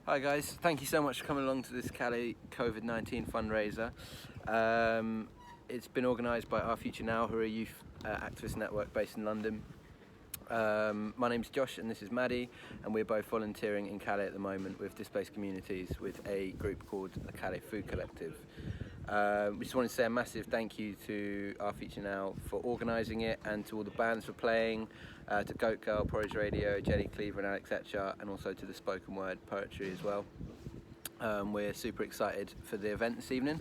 Hi guys, thank you so much for coming along to this Calais COVID-19 fundraiser. It's been organised by Our Future Now, who are a youth activist network based in London. My name's Josh and this is Maddy, and we're both volunteering in Calais at the moment with displaced communities with a group called the Calais Food Collective. We just wanted to say a massive thank you to Our Future Now for organising it, and to all the bands for playing, to Goat Girl, Porridge Radio, Jelly Cleaver and Alex Etcher, and also to the spoken word poetry as well. We're super excited for the event this evening.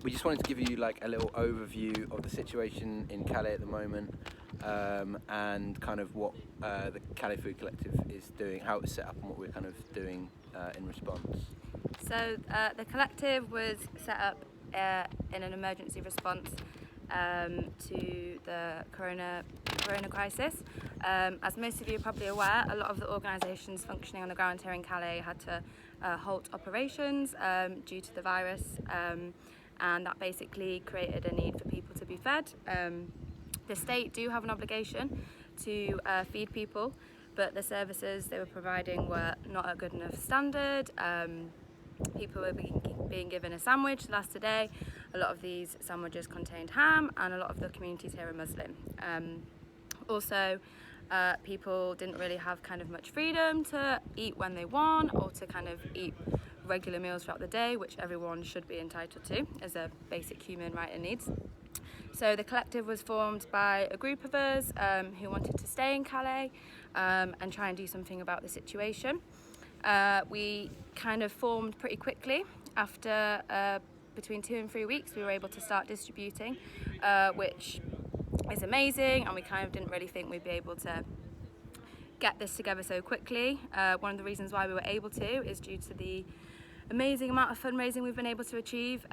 We just wanted to give you like a little overview of the situation in Calais at the moment, and kind of what the Calais Food Collective is doing, how it's set up and what we're kind of doing in response. So the collective was set up in an emergency response to the corona crisis. As most of you are probably aware, a lot of the organisations functioning on the ground here in Calais had to halt operations due to the virus, and that basically created a need for people to be fed. The state do have an obligation to feed people, but the services they were providing were not at a good enough standard. People were being given a sandwich to last a day. A lot of these sandwiches contained ham, and a lot of the communities here are Muslim. Also, people didn't really have kind of much freedom to eat when they want, or to kind of eat regular meals throughout the day, which everyone should be entitled to as a basic human right and needs. So the collective was formed by a group of us who wanted to stay in Calais and try and do something about the situation. We kind of formed pretty quickly. After between 2 and 3 weeks, we were able to start distributing, which is amazing, and we kind of didn't really think we'd be able to get this together so quickly. One of the reasons why we were able to is due to the amazing amount of fundraising we've been able to achieve,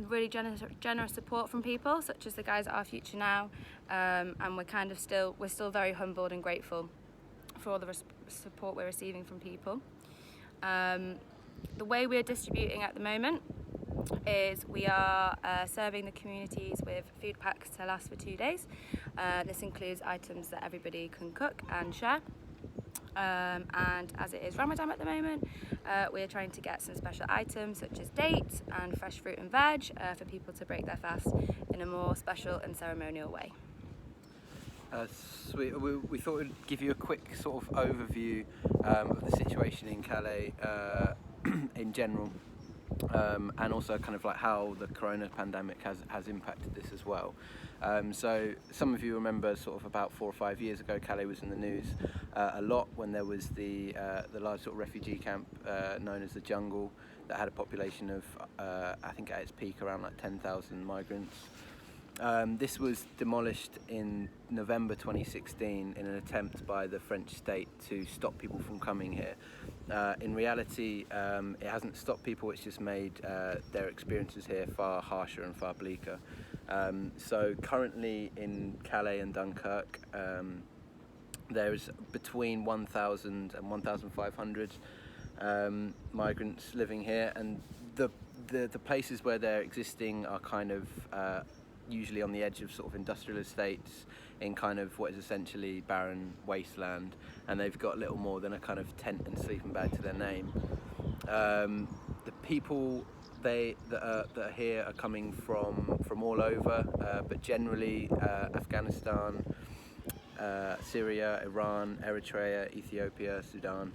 really generous support from people such as the guys at Our Future Now, and we're still very humbled and grateful for all the support we're receiving from people. The way we're distributing at the moment is we are serving the communities with food packs to last for 2 days. This includes items that everybody can cook and share. And as it is Ramadan at the moment, we're trying to get some special items such as dates and fresh fruit and veg for people to break their fast in a more special and ceremonial way. Sweet. We thought we'd give you a quick sort of overview of the situation in Calais in general, and also kind of like how the corona pandemic has impacted this as well. So some of you remember sort of about 4 or 5 years ago, Calais was in the news a lot when there was the large sort of refugee camp known as the Jungle that had a population of I think at its peak around like 10,000 migrants. This was demolished in November 2016 in an attempt by the French state to stop people from coming here. In reality, it hasn't stopped people, it's just made their experiences here far harsher and far bleaker. So currently in Calais and Dunkirk, there's between 1,000 and 1,500 migrants living here, and the places where they're existing are kind of usually on the edge of sort of industrial estates in kind of what is essentially barren wasteland, and they've got little more than a kind of tent and sleeping bag to their name. The people that are here are coming from all over, but generally Afghanistan, Syria, Iran, Eritrea, Ethiopia, Sudan,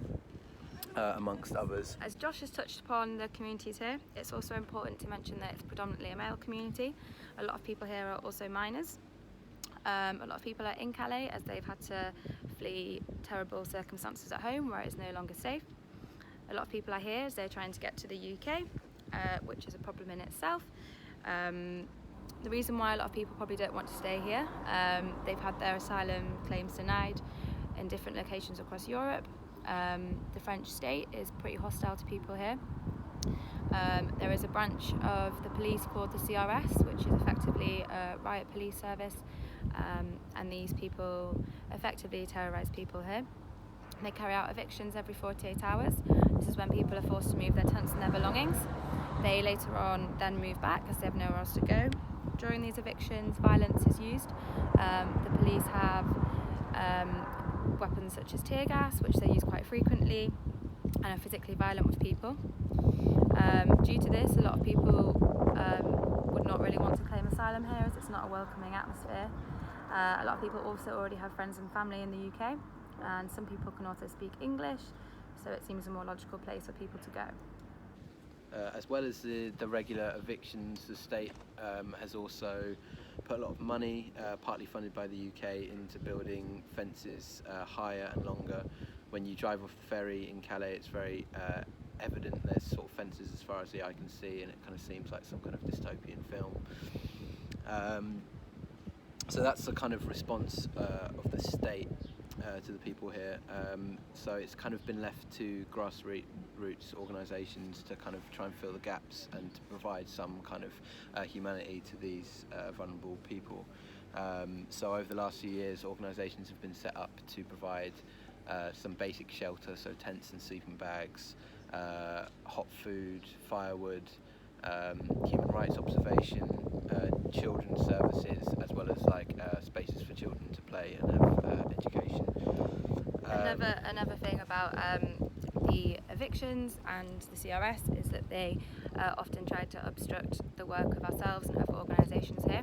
amongst others. As Josh has touched upon the communities here, it's also important to mention that it's predominantly a male community. A lot of people here are also minors. A lot of people are in Calais as they've had to flee terrible circumstances at home where it's no longer safe. A lot of people are here as they're trying to get to the UK, which is a problem in itself. The reason why a lot of people probably don't want to stay here, they've had their asylum claims denied in different locations across Europe. The French state is pretty hostile to people here. There is a branch of the police called the CRS, which is effectively a riot police service, and these people effectively terrorise people here. They carry out evictions every 48 hours. This is when people are forced to move their tents and their belongings. They later on then move back as they have nowhere else to go. During these evictions, violence is used. The police have weapons such as tear gas, which they use quite frequently. and are physically violent with people. Due to this, a lot of people would not really want to claim asylum here, as it's not a welcoming atmosphere. A lot of people also already have friends and family in the UK, and some people can also speak English, so it seems a more logical place for people to go. As well as the regular evictions, the state has also put a lot of money, partly funded by the UK, into building fences higher and longer. When you drive off the ferry in Calais, it's very evident there's sort of fences as far as the eye can see, and it kind of seems like some kind of dystopian film. So that's the kind of response of the state to the people here. So it's kind of been left to grassroots organisations to kind of try and fill the gaps and to provide some kind of humanity to these vulnerable people. So over the last few years, organisations have been set up to provide some basic shelter, so tents and sleeping bags, hot food, firewood, human rights observation, children's services, as well as like spaces for children to play and have education. Another thing about the evictions and the CRS is that they often try to obstruct the work of ourselves and other organisations here.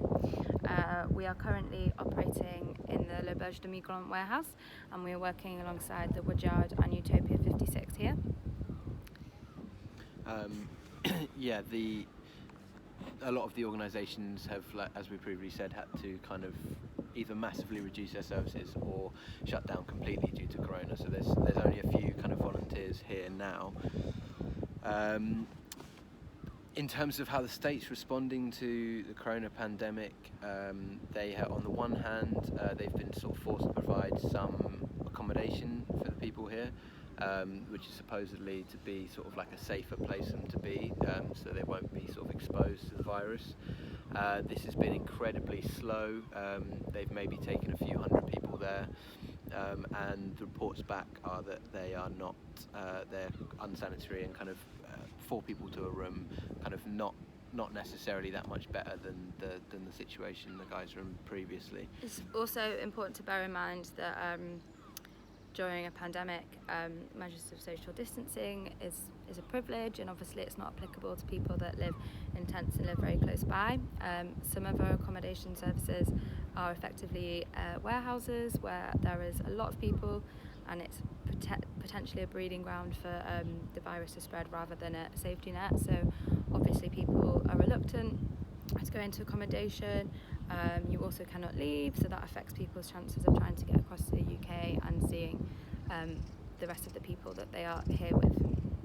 We are currently operating in the L'Auberge de Migrants warehouse, and we are working alongside the Woodyard and Utopia 56 here. Yeah, a lot of the organisations have, like, as we previously said, had to kind of either massively reduce their services or shut down completely due to Corona. So there's only a few kind of volunteers here now. In terms of how the state's responding to the Corona pandemic, they have, on the one hand, they've been sort of forced to provide some accommodation for the people here, which is supposedly to be sort of like a safer place for them to be, so they won't be sort of exposed to the virus. This has been incredibly slow. They've maybe taken a few hundred people there, and the reports back are that they are not, they're unsanitary and kind of 4 people to a room, kind of not necessarily that much better than the situation the guys were in previously. It's also important to bear in mind that during a pandemic, measures of social distancing is a privilege, and obviously it's not applicable to people that live in tents and live very close by. Some of our accommodation services are effectively warehouses where there is a lot of people, and it's potentially a breeding ground for the virus to spread rather than a safety net. So obviously people are reluctant to go into accommodation. You also cannot leave, so that affects people's chances of trying to get across to the UK and seeing the rest of the people that they are here with.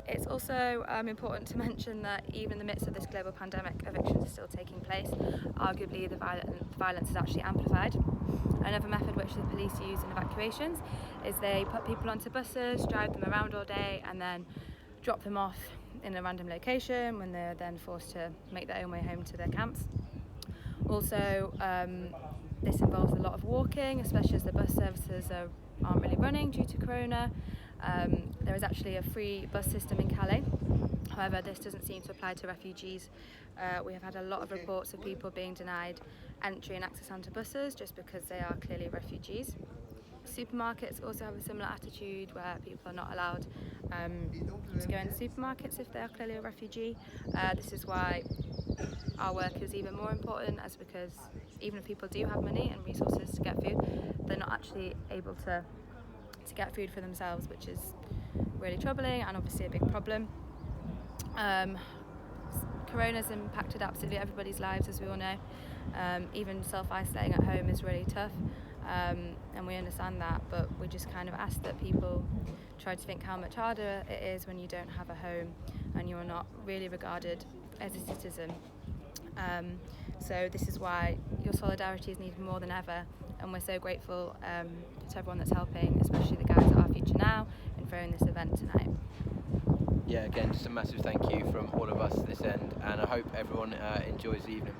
It's also important to mention that even in the midst of this global pandemic, evictions are still taking place. Arguably, the violence is actually amplified. Another method which the police use in evacuations is they put people onto buses, drive them around all day, and then drop them off in a random location when they're then forced to make their own way home to their camps. Also, this involves a lot of walking, especially as the bus services aren't really running due to Corona. There is actually a free bus system in Calais. However, this doesn't seem to apply to refugees. We have had a lot of reports of people being denied entry and access onto buses just because they are clearly refugees. Supermarkets also have a similar attitude where people are not allowed to go into supermarkets if they are clearly a refugee. This is why our work is even more important, as because even if people do have money and resources to get food, they're not actually able to get food for themselves, which is really troubling and obviously a big problem. Corona's impacted absolutely everybody's lives, as we all know. Even self-isolating at home is really tough, and we understand that, but we just kind of ask that people try to think how much harder it is when you don't have a home and you're not really regarded as a citizen. So this is why your solidarity is needed more than ever, and we're so grateful to everyone that's helping, especially the guys at Our Future Now, in throwing this event tonight. Yeah, again, just a massive thank you from all of us at this end, and I hope everyone enjoys the evening.